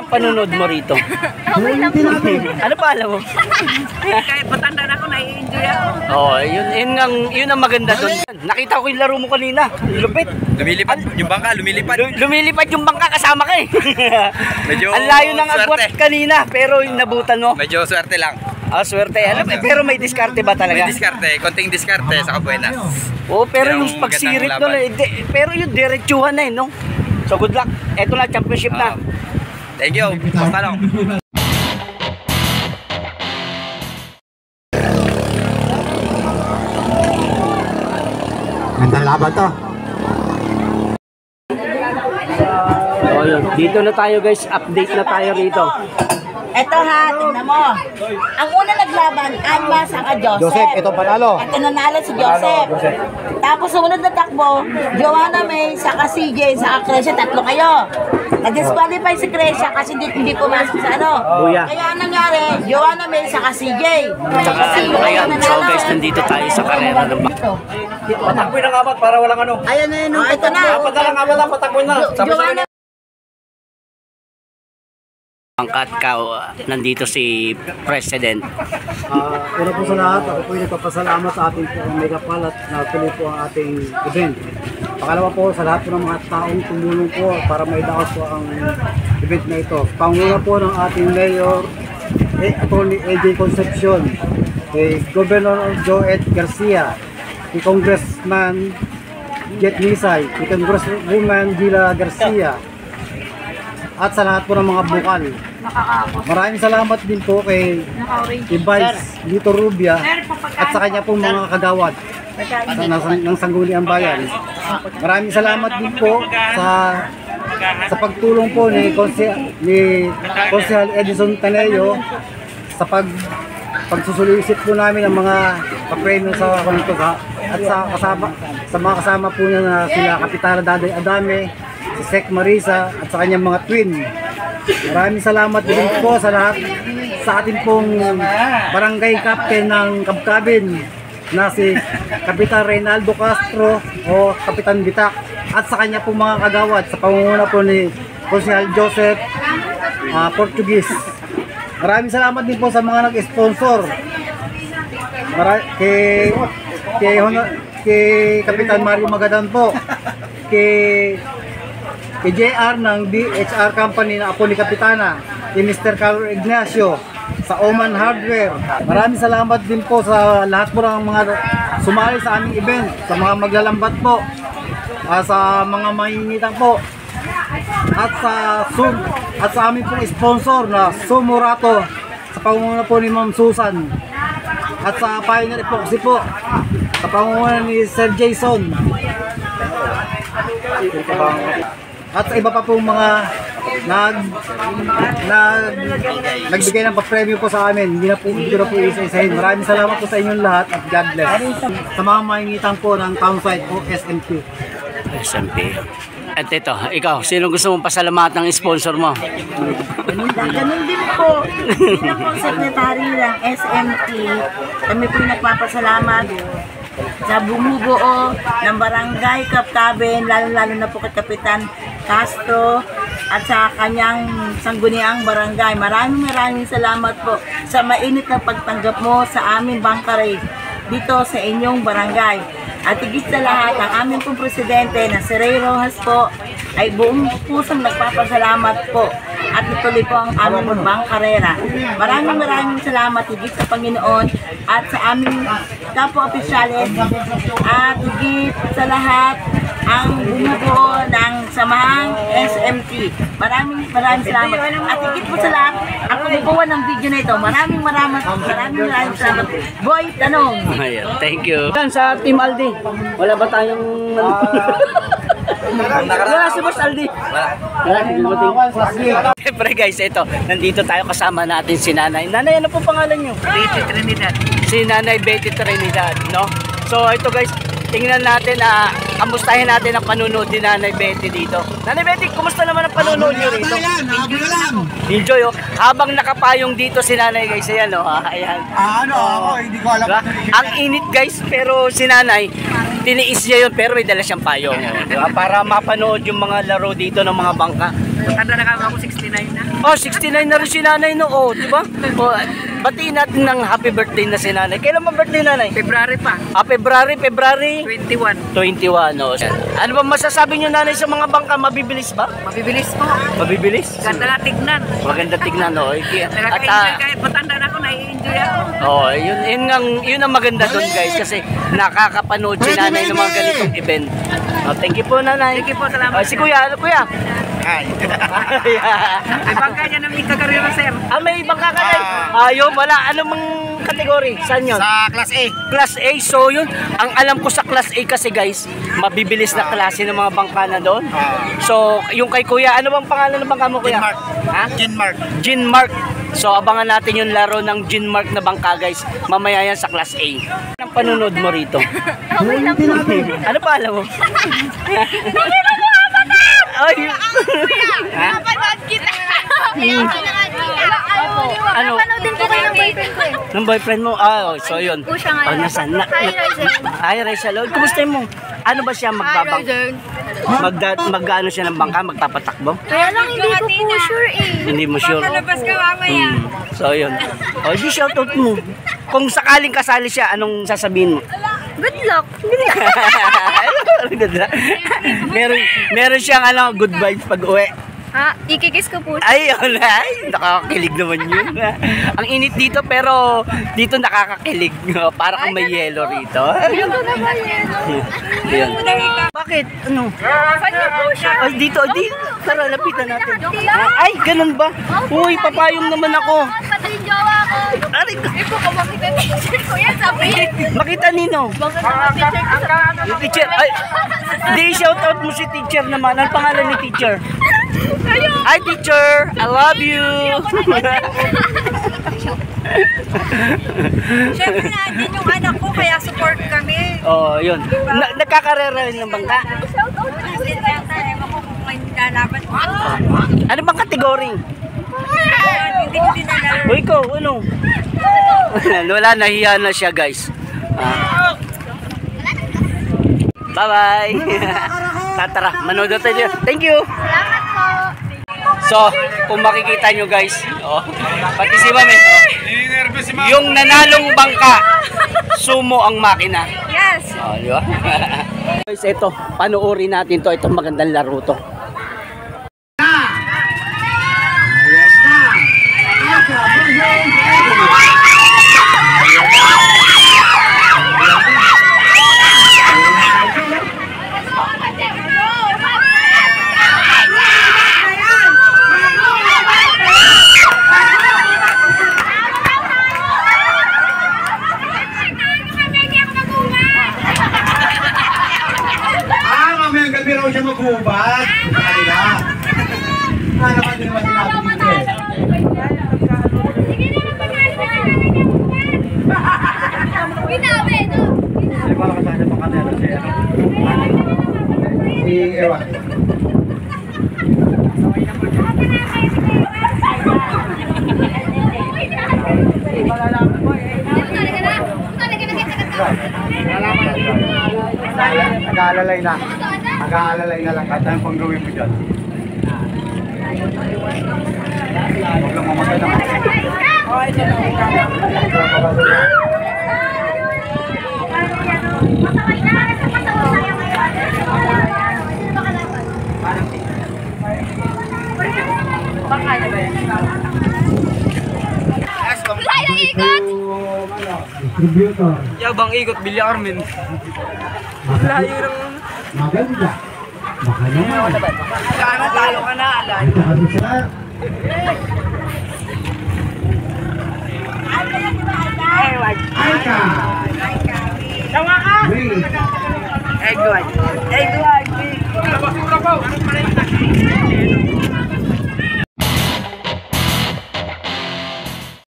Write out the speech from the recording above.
panunod mo rito? Okay lang po. Ano pa alam mo? Kahit matanda na ako, nai-enjoy ako. Oh, yun ang maganda doon. Nakita ko yung laro mo kanina. Lupit. Lumilipad yung bangka, Lumilipad yung bangka kasama ka eh. Medyo ang layo ng agwat swerte kanina, pero yung nabutan mo. Medyo swerte lang. Ah, swerte. Alam, pero may diskarte ba talaga? May diskarte, konting diskarte sa Kabuenas. Oh, pero Yung yung pagsirit magandang doon, pero yung diretsuhan na eh, no? So good luck. Eto na, championship na. Thank you. Basta lang. Gandang laban to. So, yun. Dito na tayo guys, update na tayo rito. Eto ha, tingnan mo. Ang una naglaban, Alma saka Joseph. Joseph, ito panalo. Ito nanalo si Joseph. Tapos sumunod na takbo, Joanna May saka CJ saka Crecia, tatlo kayo. Nag-disqualify si Crecia kasi hindi pumasok sa ano. Buya. Kaya ang nangyari, Joanna May saka CJ. Saka ayan, so guys, nandito tayo sa karera ng bangka. Patakboy ng apat para walang ano. Ayan na yun, ito na. Apat na lang apat na, patakboy na. Joanna Pangkat nandito si President. Una po sa lahat, ako po yung nagpapasalamat sa ating Megapal at natuloy po ang ating event. Pangalawa po sa lahat po ng mga taong tumulong po para maidaos po ang event na ito. Panguna po ng ating Mayor, Attorney AJ Concepcion, kay Governor Joet Garcia, kay Congressman Jet Nisay, kay Congresswoman Gila Garcia, at sa lahat po ng mga bukal. Maraming salamat din po kay Vice Lito Rubia at sa kanya pong mga kagawad ng Sangguniang Bayan. Maraming salamat din po sa pagtulong po ni Konsehal Edison Taneo sa pagsusulisit po namin ng mga papremyo sa Kontuga at sa mga kasama po niya na sila Kapitana Daday Adame, si Sek Marisa at sa kanyang mga twin. Maraming salamat din po sa lahat sa ating pong barangay captain ng Kabkabin na si Kapitan Reynaldo Castro o Kapitan Bitak at sa kanya pong mga kagawad sa pangunguna po ni Konsehal Joseph Portuguese. Maraming salamat din po sa mga nag-sponsor kay Kapitan Mario Magadan po, kay JR ng DHR Company na apo ni Kapitana, kay Mr. Carlo Ignacio sa Oman Hardware. Maraming salamat din po sa lahat po ng mga sumali sa aming event, sa mga maglalambat po, sa mga mahingitan po, at sa aming pong sponsor na Sumurato sa pangunguna po ni Ma'am Susan, at sa Pioneer Epoxy po sa pangunguna ni Sir Jason, at sa iba pa pong mga nagbigay ng pa-premyo po sa amin. Hindi ko na po isa-isahin. Maraming salamat po sa inyong lahat at God bless. Sa mga mahingitan po ng Townside o SMP. SMP. At ito, ikaw, sino gusto mong pasalamatan ng sponsor mo? Ganun din po. Bilang po secretary ng SMT, kami po nagpapasalamat sa bumubuo ng barangay Kabkabin, lalo-lalo na po kay Kapitan Castro at sa kanyang sangguniang barangay. Maraming salamat po sa mainit na pagtanggap mo sa aming bangkare dito sa inyong barangay. At higit sa lahat, ang aming pong presidente na si Ray Rojas po ay buong pusong nagpapasalamat po at ituloy po ang aming bangkarera. Maraming salamat higit sa Panginoon at sa aming kapwa-opisyales at higit sa lahat ang bumubuo ng samahang SMT. Maraming salamat. At higit po sa lahat, ang kumukuha ng video na ito. Maraming salamat. Boy, tanong. Ayan, thank you. Sa Team Aldi, wala ba tayong... Wala si Boss Aldi. Wala. Siyempre guys, ito, nandito tayo kasama natin si Nanay. Nanay, ano po pangalan nyo? Betty Trinidad. Si Nanay Betty Trinidad, no? So ito guys, tingnan natin, kamustahin natin ang panunood ni Nanay Betty dito. Nanay Betty, kumusta naman ang panunood nyo rito? Enjoy, oh. Habang nakapayong dito si Nanay guys, ayan, oh. Ayan. Hindi ko alam. Diba? Ang init guys, pero si Nanay, tiniis niya yun, pero may dala siyang payong. Diba? Para mapanood yung mga laro dito ng mga bangka. Tanda na kami ako, 69 na. Oh, 69 na rin si nanay no. Oh, di ba? Oh, batiin natin ng happy birthday na si nanay. Kailan ba birthday nanay? February pa. Ah, February 21. 21. Oh. Ano ba masasabi niyo nanay sa mga bangka? Mabibilis ba? Mabibilis po. Mabibilis? Ganda na tignan. Maganda tignan, no? At, Nakaka-enjoy kahit matanda na ako, nai-enjoy ako. oh, yun ang maganda doon, guys, kasi nakakapanood si nanay ng mga ganitong event. Oh, thank you po, nanay. Thank you po, salamat. Oh, si kuya, ano kuya? Hi. May bangka niya na may kakarira, sir. Ah, may bangka ka rin? Ayaw, wala. Ano mang kategory? Saan yun? Sa Class A. Class A. So yun, ang alam ko sa Class A kasi guys, mabibilis na klase ng mga bangka na doon. So, yung kay kuya, ano bang pangalan ng bangka mo kuya? Ginmark. Ha? Ginmark. Ginmark. So, abangan natin yung laro ng Ginmark na bangka guys. Mamaya yan sa Class A. Anong panunod mo rito? Ano pa alam mo? Ay, ha? Napanood kita. Ano? Napanood din ko kayo ng boyfriend ko eh. Ng boyfriend mo? Ah, oh, so yun. Po siya ngayon. Oh, nasaan? Hi, Rizel. Hi, Rizel. Kumusta mo? Ano ba siya magbabang? Mag-ano siya ng bangka? Magpapatakbo? Kaya lang hindi ko po sure eh. Hindi mo sure? Palabas ka mamaya. So, yun. O, di shoutout mo. Kung sakaling kasali siya, anong sasabihin mo? Good luck. meron siyang ano, good vibes pag uwi. Ha? Ikikiss ko po. Ay, wala. Nakakakilig naman yun. Ang init dito, pero dito nakakakilig. Para kang may yelo rito. Ito na ba yan? Yun. Bakit? Ano? Fan niyo po siya. Ay, dito. Tara, lapitan natin. Ay, ganun ba? Uy, papayong naman ako. Pati yung jowa ko. Aray, Ito ko makita ng teacher ko yan. Sabi. makita nino. Bakit naman teacher ko sa... Yung teacher, ay, hindi, shoutout mo si teacher naman. Ang pangalan ni teacher? Hi, teacher! I love you! Siyempre natin yung anak ko, kaya support kami. Oh, yun. Nagkakarera rin ng bangka. Kasi ewan ko kung may lalaban ko. Ano bang kategory? Hindi ko dinala. O ikaw, ano? Wala, nahiya na siya, guys. Bye-bye! Tatara, manood na tayo. Thank you! Salamat po. So, kung makikita nyo guys, oh, pati si Ma'am yung nanalong bangka, sumo ang makina. Yes! Oh, di ba? Guys, ito, panoorin natin to. Itong magandang laro to. Mamayang gabi raw siya maghubad. Kanila. Ano naman din naman sinabi dito eh. Ay, wala ka sana pang kanila siya. Si Ewan. Nag-aalalay na. Nag-aalalay na lang. Kahit anong pang gawin mo dyan. Huwag lang mamatay naman. Distributor. Yabang ikot, Billy Armin. Maganda. Baka naman. Talo ka na, alay. Ito kasi sila. Aika. Tawa ka! Wait. Edward. Edward.